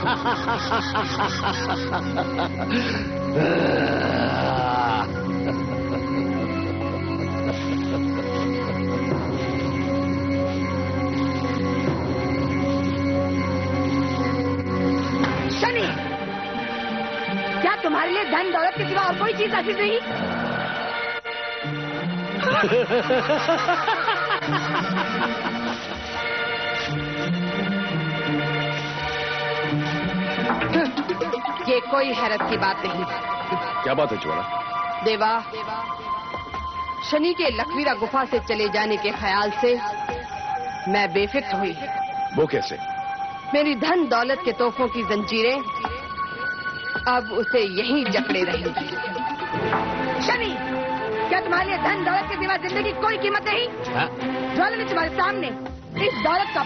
शनि, क्या तुम्हारे लिए धन दौलत के सिवा और कोई चीज ऐसी नहीं? ये कोई हैरत की बात नहीं। क्या बात है ज्वाला? देवा, शनि के लखवीरा गुफा से चले जाने के ख्याल से मैं बेफिक्र हुई। वो कैसे? मेरी धन दौलत के तोहफों की जंजीरें अब उसे यहीं जकड़े रहेंगी। शनि, क्या तुम्हारे लिए धन दौलत के सिवा जिंदगी की कोई कीमत नहीं? ज्वाला ने तुम्हारे सामने इस दौलत का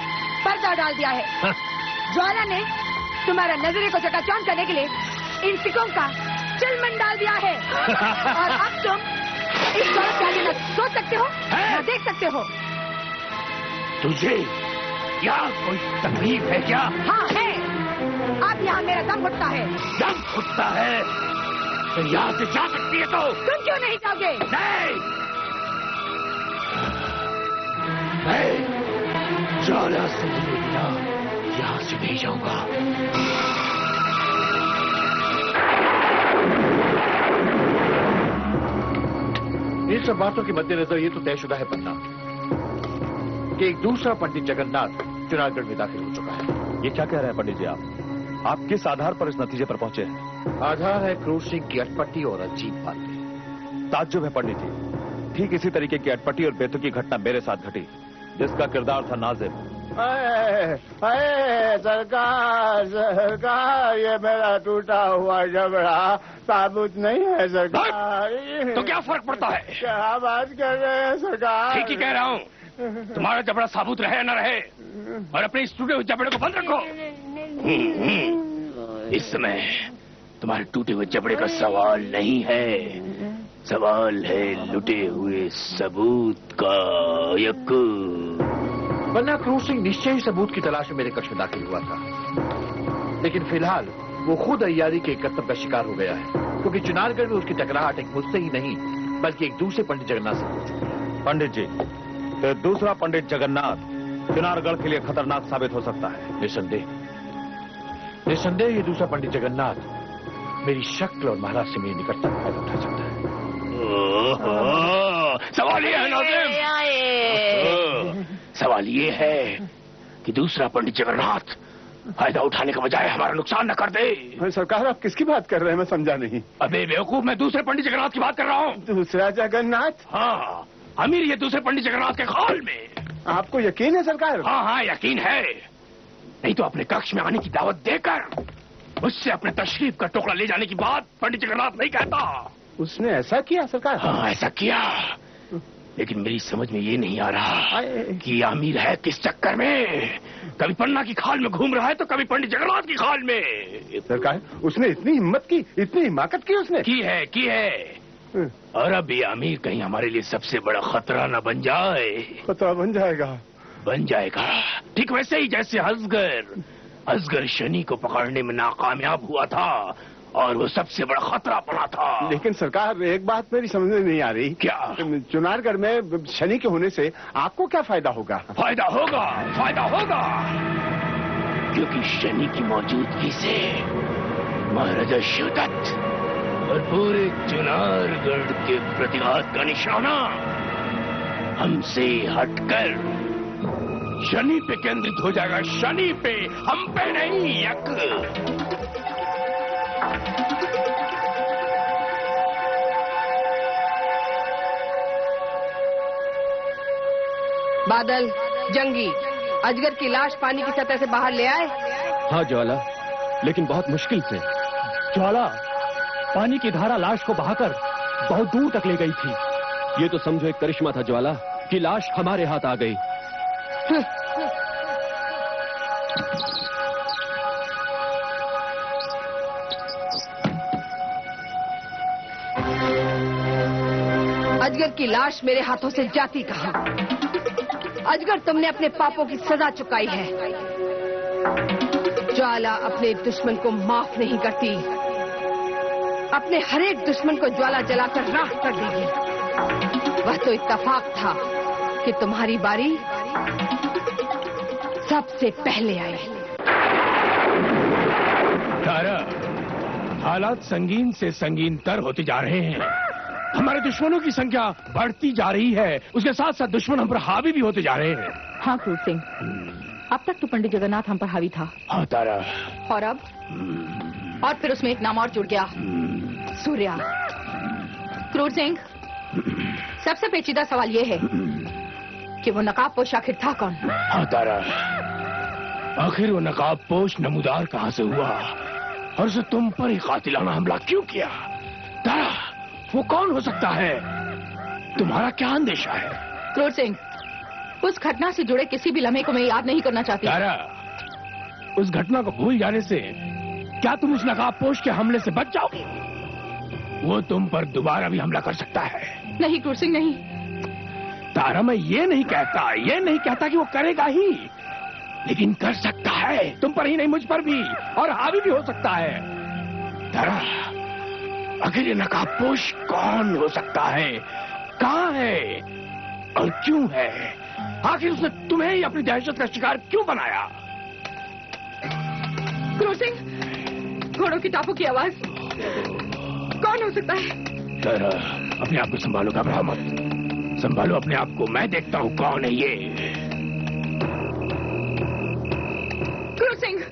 पर्दा डाल दिया है। ज्वाला ने तुम्हारा नजरे को चकाचौंध करने के लिए इन सिक्कों का चिलमन डाल दिया है। और अब तुम इस दौलत के आगे न सोच सकते हो न देख सकते हो। तुझे क्या कोई तकलीफ है क्या? हाँ है। अब यहाँ मेरा दम घुटता है। दम घुटता है? तो यहाँ से जा सकती है तो? तुम क्यों नहीं जाओगे? नहीं, मैं ज्वाला से लिए बिना यहाँ से नहीं जाऊंगा। इन सब बातों के मद्देनजर ये तो तयशुदा है पन्ना कि एक दूसरा पंडित जगन्नाथ चुनारगढ़ में दाखिल हो चुका है। ये क्या कह रहे हैं पंडित जी आप किस आधार पर इस नतीजे पर पहुंचे हैं? आधार है क्रूर सिंह की अटपटी और अजीब बातें। ताज्जुब है पंडित जी, ठीक इसी तरीके की अटपटी और बेतुकी घटना मेरे साथ घटी, जिसका किरदार था नाजिम। सरकार सरकार, ये मेरा टूटा हुआ जबड़ा साबुत नहीं है सरकार। तो क्या फर्क पड़ता है? क्या बात कर रहे हैं सरकार? ठीक ही कह रहा हूँ। तुम्हारा जबड़ा साबुत रहे न रहे, और अपने इस टूटे हुए जबड़े को बंद रखो। इस समय तुम्हारे टूटे हुए जबड़े का सवाल नहीं है, सवाल है लुटे हुए सबूत का। यक्कू वरना क्रूर सिंह निश्चय ही सबूत की तलाश में मेरे कक्ष में दाखिल हुआ था, लेकिन फिलहाल वो खुद अय्यारी के कर्तव्य का शिकार हो गया है, क्योंकि चुनारगढ़ में उसकी टकराहट एक मुझसे ही नहीं बल्कि एक दूसरे पंडित जगन्नाथ से हो चुकी है। पंडित जी, तो दूसरा पंडित जगन्नाथ चुनारगढ़ के लिए खतरनाक साबित हो सकता है। निसंदेह ये दूसरा पंडित जगन्नाथ मेरी शक्ल और महाराज से मेरी निकटता का फायदा उठा सकता है। सवाल ये है नाज़िम, सवाल ये है कि दूसरा पंडित जगन्नाथ फायदा उठाने के बजाय हमारा नुकसान न कर दे। सरकार, आप किसकी बात कर रहे हैं? मैं समझा नहीं। अबे बेवकूफ, मैं दूसरे पंडित जगन्नाथ की बात कर रहा हूँ। दूसरा जगन्नाथ? हाँ, अमीर ये दूसरे पंडित जगन्नाथ के खाल में। आपको यकीन है सरकार? हाँ हाँ, यकीन है। नहीं तो अपने कक्ष में आने की दावत देकर मुझसे अपने तशरीफ का टुकड़ा ले जाने की बात पंडित जगन्नाथ नहीं कहता। उसने ऐसा किया सरकार? हाँ, ऐसा किया, लेकिन मेरी समझ में ये नहीं आ रहा कि आमिर है किस चक्कर में। कभी पन्ना की खाल में घूम रहा है तो कभी पंडित जगन्नाथ की खाल में। सरकार, उसने इतनी हिम्मत की, इतनी हिमाकत की उसने? की है। और अब ये आमिर कहीं हमारे लिए सबसे बड़ा खतरा न बन जाए। खतरा बन जाएगा? बन जाएगा, ठीक वैसे ही जैसे असगर शनि को पकड़ने में नाकामयाब हुआ था और वो सबसे बड़ा खतरा बना था। लेकिन सरकार, एक बात मेरी समझ में नहीं आ रही। क्या? चुनारगढ़ में शनि के होने से आपको क्या फायदा होगा? फायदा होगा, क्योंकि शनि की मौजूदगी से महाराजा शिवदत्त और पूरे चुनारगढ़ के प्रतिघात का निशाना हमसे हटकर शनि पे केंद्रित हो जाएगा। शनि पे, हम पे नहीं। यक बादल, जंगी, अजगर की लाश पानी की सतह से बाहर ले आए? हाँ ज्वाला, लेकिन बहुत मुश्किल से। ज्वाला, पानी की धारा लाश को बहाकर बहुत दूर तक ले गई थी। ये तो समझो एक करिश्मा था ज्वाला, कि लाश हमारे हाथ आ गई। अजगर की लाश मेरे हाथों से जाती कहाँ? अजगर, तुमने अपने पापों की सजा चुकाई है। ज्वाला अपने दुश्मन को माफ नहीं करती। अपने हर एक दुश्मन को ज्वाला जलाकर राख कर देगी। वह तो इत्तेफाक था कि तुम्हारी बारी सबसे पहले आई। तारा, हालात संगीन से संगीनतर होते जा रहे हैं। हमारे दुश्मनों की संख्या बढ़ती जा रही है, उसके साथ साथ दुश्मन हम पर हावी भी होते जा रहे हैं। हाँ क्रूर सिंह, अब तक तो पंडित जगन्नाथ हम पर हावी था। हाँ तारा। और अब? और फिर उसमें एक नाम और जुड़ गया, सूर्या। क्रूर सिंह, सबसे पेचीदा सवाल ये है कि वो नकाबपोश आखिर था कौन? हाँ तारा, आखिर वो नकाबपोश नमूदार कहाँ से हुआ और उसे तुम पर ही कातिलाना हमला क्यों किया? तारा, वो कौन हो सकता है? तुम्हारा क्या अंदेशा है? क्रूर सिंह, उस घटना से जुड़े किसी भी लम्हे को मैं याद नहीं करना चाहती। तारा, उस घटना को भूल जाने से क्या तुम उस नकाबपोश के हमले से बच जाओगी? वो तुम पर दोबारा भी हमला कर सकता है। नहीं क्रूर सिंह, नहीं। तारा, मैं ये नहीं कहता कि वो करेगा ही, लेकिन कर सकता है। तुम पर ही नहीं, मुझ पर भी, और हावी भी हो सकता है। तारा, आखिर ये नकाबपोश कौन हो सकता है? कहाँ है और क्यों है? आखिर उसने तुम्हें ही अपनी दहशत का शिकार क्यों बनाया? क्रूर सिंह, घोड़ों की टापों की आवाज, कौन हो सकता है? तारा, अपने आप को संभालो, घबराओ मत। संभालो अपने आप को, मैं देखता हूँ कौन है ये। क्रूर सिंह,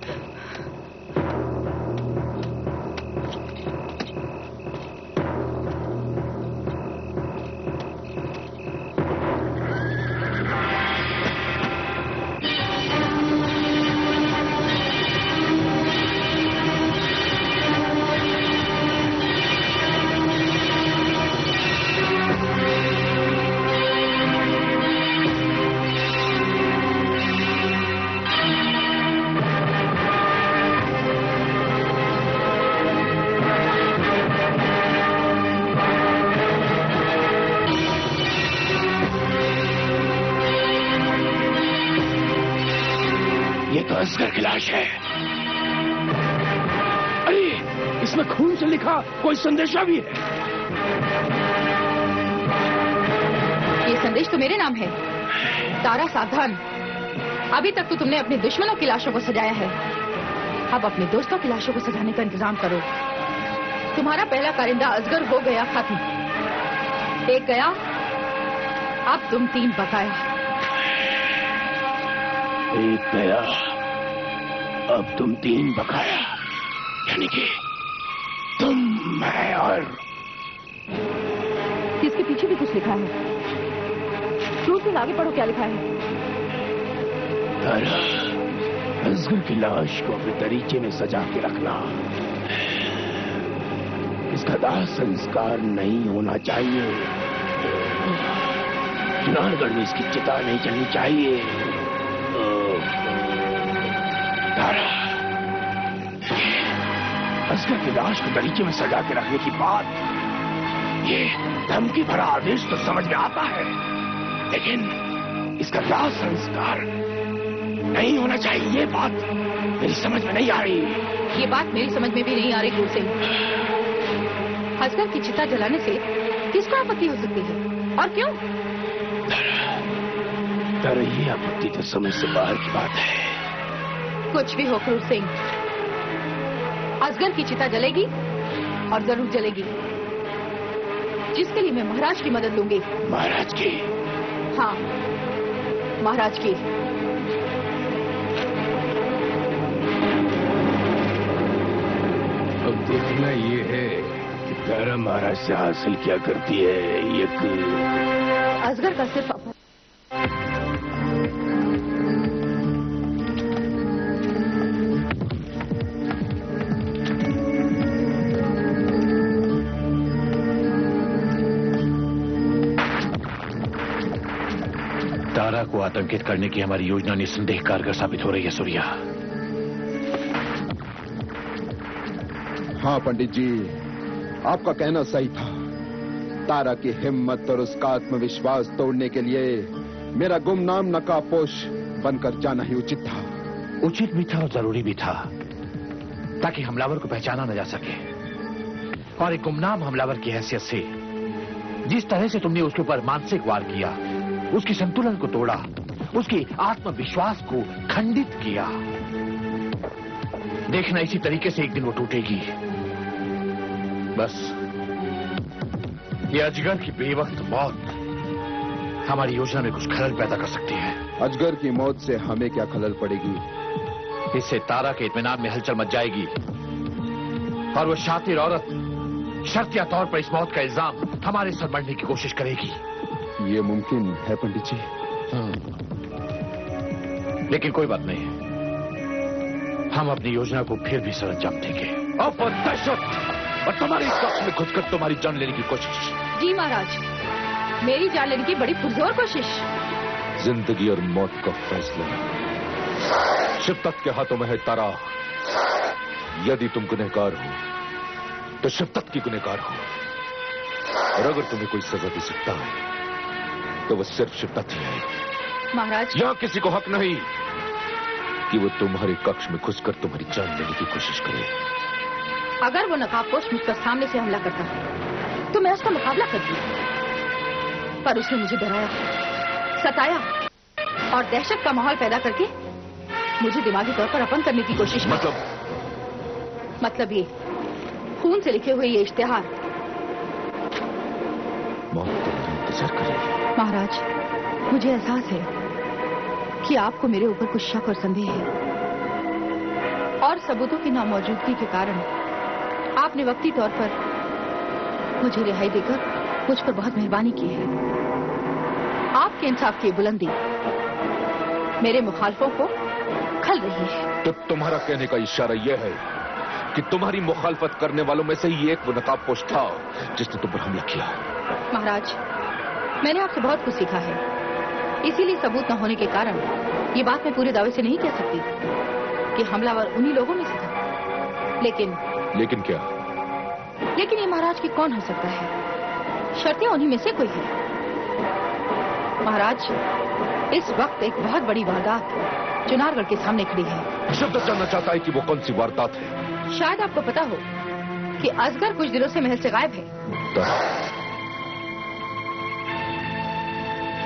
असगर की लाश है। अरे, इसमें खून से लिखा कोई संदेशा भी है। ये संदेश तो मेरे नाम है। तारा, सावधान। अभी तक तो तुमने अपने दुश्मनों की लाशों को सजाया है, अब अपने दोस्तों की लाशों को सजाने का इंतजाम करो। तुम्हारा पहला कारिंदा असगर हो गया खत्म। एक गया, अब तुम 3 बकाया। एक गया, अब तुम 3 बकाया, यानी कि तुम, मैं और इसके पीछे भी कुछ लिखा है। दूसरे आगे पढ़ो क्या लिखा है। तारा, असगर की लाश को अपने दरीचे में सजा के रखना। इसका दाह संस्कार नहीं होना चाहिए। जुनारगढ़ में इसकी चिता नहीं चलनी चाहिए। तारा, असगर की लाश को दरीचे में सजा के रखने की बात, ये धमकी भरा आदेश तो समझ में आता है, लेकिन इसका दाह संस्कार नहीं होना चाहिए, ये बात मेरी समझ में नहीं आ रही। ये बात मेरी समझ में भी नहीं आ रही क्रूर सिंह। असगर की चिता जलाने से किसको आपत्ति हो सकती है और क्यों? तारा, ये आपत्ति तो समझ से बाहर की बात है। कुछ भी हो क्रूर सिंह, असगर की चिता जलेगी और जरूर जलेगी, जिसके लिए मैं महाराज की मदद लूंगी। महाराज की? हाँ, महाराज की। अब देखना ये है कि तारा महाराज से हासिल क्या करती है। एक असगर का सिर्फ तारा को आतंकित करने की हमारी योजना निस्संदेह कारगर साबित हो रही है सूर्या। हाँ पंडित जी, आपका कहना सही था। तारा की हिम्मत और उसका आत्मविश्वास तोड़ने के लिए मेरा गुमनाम नकाबपोश बनकर जाना ही उचित था। उचित भी था और जरूरी भी था। ताकि हमलावर को पहचाना न जा सके। और एक गुमनाम हमलावर की हैसियत से जिस तरह से तुमने उसके ऊपर मानसिक वार किया, उसकी संतुलन को तोड़ा, उसकी आत्मविश्वास को खंडित किया, देखना इसी तरीके से एक दिन वो टूटेगी। बस ये अजगर की बेवक्त मौत हमारी योजना में कुछ खलल पैदा कर सकती है। अजगर की मौत से हमें क्या खलल पड़ेगी? इससे तारा के इत्मीनान में हलचल मच जाएगी और वो शातिर औरत शर्तिया तौर पर इस मौत का इल्जाम हमारे सर मढ़ने की कोशिश करेगी। ये मुमकिन है पंडित जी। लेकिन कोई बात नहीं, हम अपनी योजना को फिर भी सरंजाम देंगे। अब दहशत और तुम्हारी कक्ष में घुसकर तुम्हारी जान लेने की कोशिश। जी महाराज, मेरी जान लेने की बड़ी पुरजोर कोशिश। जिंदगी और मौत का फैसला शिव तत्व के हाथों में है तारा। यदि तुम गुनहगार हो तो शिव तत्व की गुनहगार हो, और अगर तुम्हें कोई सजा दे सकता है तो वो सिर्फ शिव तत्व ही है। महाराज, यहां किसी को हक नहीं कि वो तुम्हारे कक्ष में घुसकर तुम्हारी जान लेने की कोशिश करे। अगर वो नकाबपोश मुझ पर सामने से हमला करता तो मैं उसका मुकाबला करती, पर उसने मुझे डराया, सताया और दहशत का माहौल पैदा करके मुझे दिमागी तौर पर अपंग करने की कोशिश की। मतलब ये खून से लिखे हुए ये इश्तिहार। मौत तुम्हारा इंतजार करेगी। महाराज, मुझे एहसास है कि आपको मेरे ऊपर कुछ शक और संदेह है, और सबूतों की नामौजूदगी के कारण आपने वक्ती तौर पर मुझे रिहाई देकर मुझ पर बहुत मेहरबानी की है। आपके इंसाफ की बुलंदी मेरे मुखालफों को खल रही है। तो तुम्हारा कहने का इशारा यह है कि तुम्हारी मुखालफत करने वालों में से ही एक वो नकाबपोश था जिसने तुम पर हमला किया। महाराज, मैंने आपसे बहुत कुछ सीखा है, इसीलिए सबूत न होने के कारण ये बात मैं पूरे दावे से नहीं कह सकती कि हमलावर उन्हीं लोगों में से था। लेकिन क्या? लेकिन ये महाराज की कौन हो सकता है? शर्तियां उन्हीं में से कोई है। महाराज, इस वक्त एक बहुत बड़ी वारदात चुनारगढ़ के सामने खड़ी है। शब्द जानना चाहता है कि वो कौन सी वारदात है। शायद आपको पता हो कि असगर कुछ दिनों से महल से गायब है।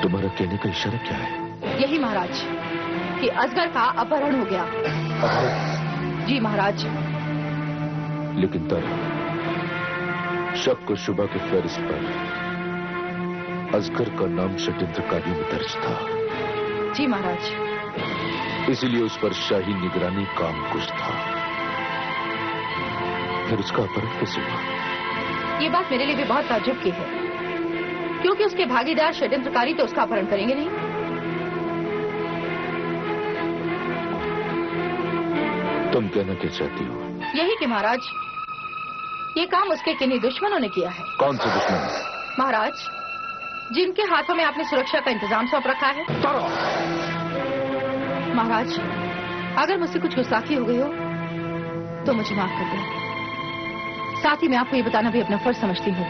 तुम्हारा कहने का इशारा क्या है? यही महाराज कि असगर का अपहरण हो गया। जी महाराज। लेकिन तारा, शक और शुबा के फहरिस्त पर असगर का नाम षड्यंत्रकारियों में दर्ज था। जी महाराज। इसीलिए उस पर शाही निगरानी का अंकुश था। फिर उसका अपहरण कैसे हुआ? ये बात मेरे लिए भी बहुत ताज्जुब की है, क्योंकि उसके भागीदार षड्यंत्रकारी तो उसका अपहरण करेंगे नहीं। तुम कहना क्या चाहती हो? यही कि महाराज, ये काम उसके किन्हीं दुश्मनों ने किया है। कौन से दुश्मन? महाराज, जिनके हाथों में आपने सुरक्षा का इंतजाम सौंप रखा है। महाराज, अगर मुझसे कुछ गुस्ताखी हो गई हो तो मुझे माफ कर दें। साथ ही मैं आपको ये बताना भी अपना फर्ज समझती हूँ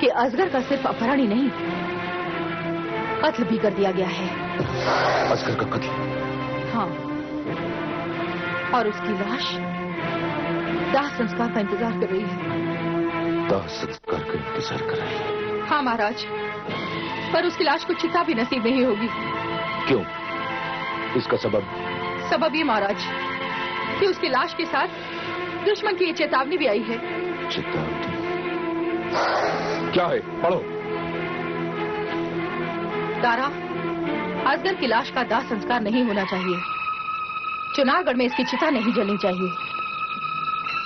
कि असगर का सिर्फ अपहरण ही नहीं, कत्ल भी कर दिया गया है। असगर का कत्ल? हाँ, और उसकी लाश दाह संस्कार का इंतजार कर रही है। दाह संस्कार का इंतजार कर रही है? हाँ महाराज, पर उसकी लाश को चिता भी नसीब नहीं होगी। क्यों? इसका सबब? सबब ये महाराज कि उसकी लाश के साथ दुश्मन की ये चेतावनी भी आई है। चेतावनी? क्या है? पढ़ो। तारा, असगर की लाश का दाह संस्कार नहीं होना चाहिए। चुनारगढ़ में इसकी चिता नहीं जलनी चाहिए।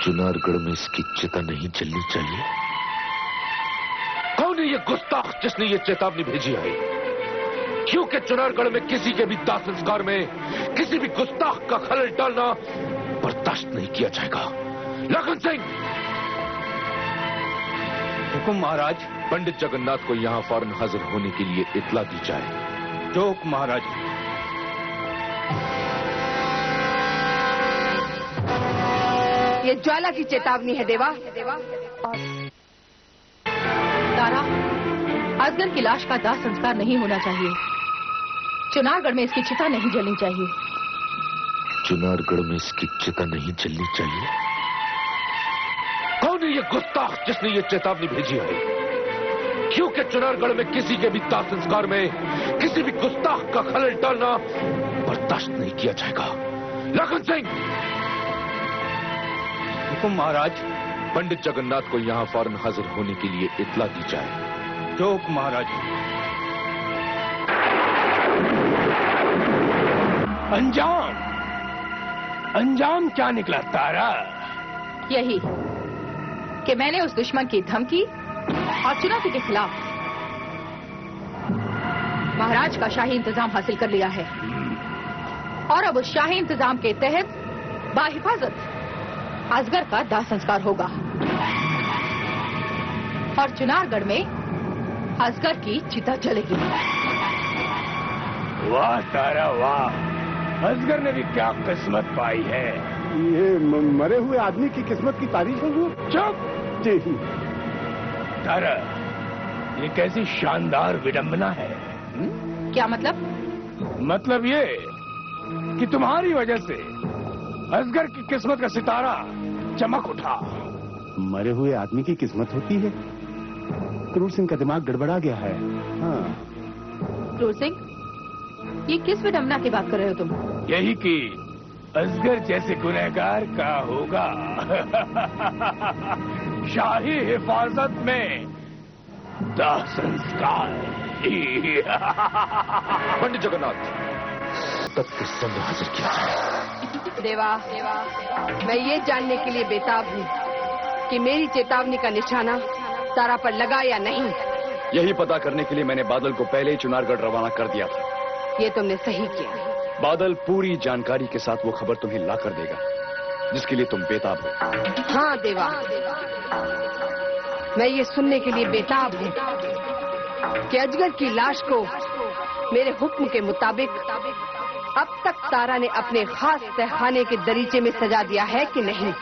चुनारगढ़ में इसकी चिता नहीं जलनी चाहिए? कौन है ये गुस्ताख जिसने ये चेतावनी भेजी है? क्योंकि चुनारगढ़ में किसी के भी दाह संस्कार में किसी भी गुस्ताख का खलल डालना बर्दाश्त नहीं किया जाएगा। लखन सिंह! हुकुम महाराज। पंडित जगन्नाथ को यहाँ फौरन हाजिर होने के लिए इतला दी जाए। जो हुक्म महाराज। ये ज्वाला की चेतावनी है देवा। तारा, असगर की लाश का दाह संस्कार नहीं होना चाहिए। चुनारगढ़ में इसकी चिता नहीं जलनी चाहिए। चुनारगढ़ में इसकी चिता नहीं जलनी चाहिए? कौन है ये गुस्ताख जिसने ये चेतावनी भेजी है? क्योंकि चुनारगढ़ में किसी के भी दाह संस्कार में किसी भी गुस्ताख का खलल डालना बर्दाश्त नहीं किया जाएगा। लखन सिंह! हुकुम महाराज। पंडित जगन्नाथ को यहां फौरन हाजिर होने के लिए इत्तला दी जाए। जो हुकुम महाराज। अंजाम क्या निकला तारा? यही कि मैंने उस दुश्मन की धमकी और चुनौती के खिलाफ महाराज का शाही इंतजाम हासिल कर लिया है और अब उस शाही इंतजाम के तहत बाहिफाजत असगर का दाह संस्कार होगा और चुनारगढ़ में असगर की चिता जलेगी। वाह तारा वाह, असगर ने भी क्या किस्मत पाई है। ये मरे हुए आदमी की किस्मत की तारीफ है वो। चुप जी तारा, ये कैसी शानदार विडंबना है। क्या मतलब? मतलब ये कि तुम्हारी वजह से असगर की किस्मत का सितारा चमक उठा। मरे हुए आदमी की किस्मत होती है। क्रूर सिंह का दिमाग गड़बड़ा गया है। हाँ। क्रूर सिंह, ये किस विडंबना की बात कर रहे हो तुम? यही कि असगर जैसे गुनहगार का होगा शाही हिफाजत में दाह संस्कार। पंडित जगन्नाथ, तत्व समय हाजिर किया जाए। देवा, मैं ये जानने के लिए बेताब हूँ कि मेरी चेतावनी का निशाना तारा पर लगा या नहीं। यही पता करने के लिए मैंने बादल को पहले ही चुनारगढ़ रवाना कर दिया था। ये तुमने सही किया। बादल पूरी जानकारी के साथ वो खबर तुम्हें ला कर देगा जिसके लिए तुम बेताब हो। हाँ देवा, मैं ये सुनने के लिए बेताब हूँ कि अजगर की लाश को मेरे हुक्म के मुताबिक अब तक तारा ने अपने खास तहखाने के दरीचे में सजा दिया है कि नहीं।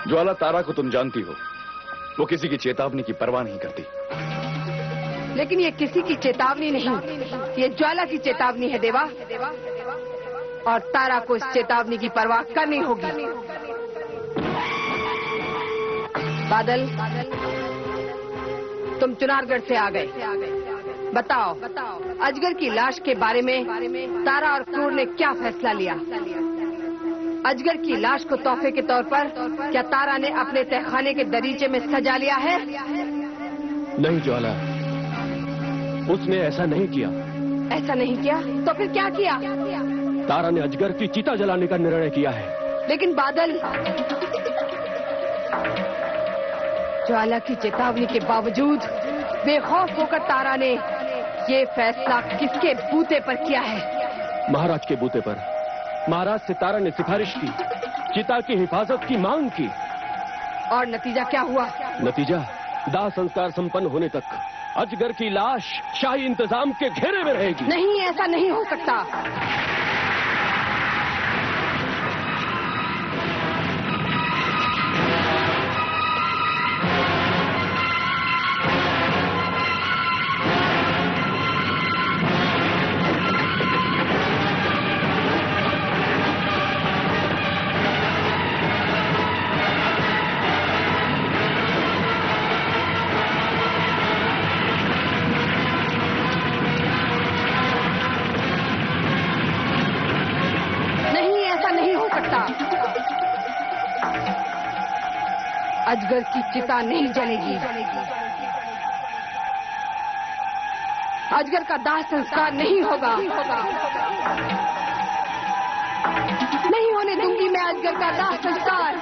ज्वाला तारा को तुम जानती हो, वो किसी की चेतावनी की परवाह नहीं करती। लेकिन ये किसी की चेतावनी नहीं, ये ज्वाला की चेतावनी है देवा, और तारा को इस चेतावनी की परवाह करनी होगी। बादल, तुम चुनारगढ़ से आ गए। बताओ, अजगर की लाश के बारे में तारा और क्रूर ने क्या फैसला लिया? अजगर की लाश को तोहफे के तौर पर क्या तारा ने अपने तहखाने के दरीचे में सजा लिया है? नहीं ज्वाला, उसने ऐसा नहीं किया। ऐसा नहीं किया तो फिर क्या किया? तारा ने अजगर की चिता जलाने का निर्णय किया है। लेकिन बादल, ज्वाला की चेतावनी के बावजूद बेखौफ होकर तारा ने ये फैसला किसके बूते पर किया है? महाराज के बूते पर। महाराज से तारा ने सिफारिश की, चिता की हिफाजत की मांग की। और नतीजा क्या हुआ? नतीजा, दाह संस्कार संपन्न होने तक अजगर की लाश शाही इंतजाम के घेरे में रहेगी। नहीं, ऐसा नहीं हो सकता। अजगर की चिता नहीं जलेगी। अजगर का दाह संस्कार नहीं होगा। नहीं होने दूंगी मैं अजगर का दाह संस्कार।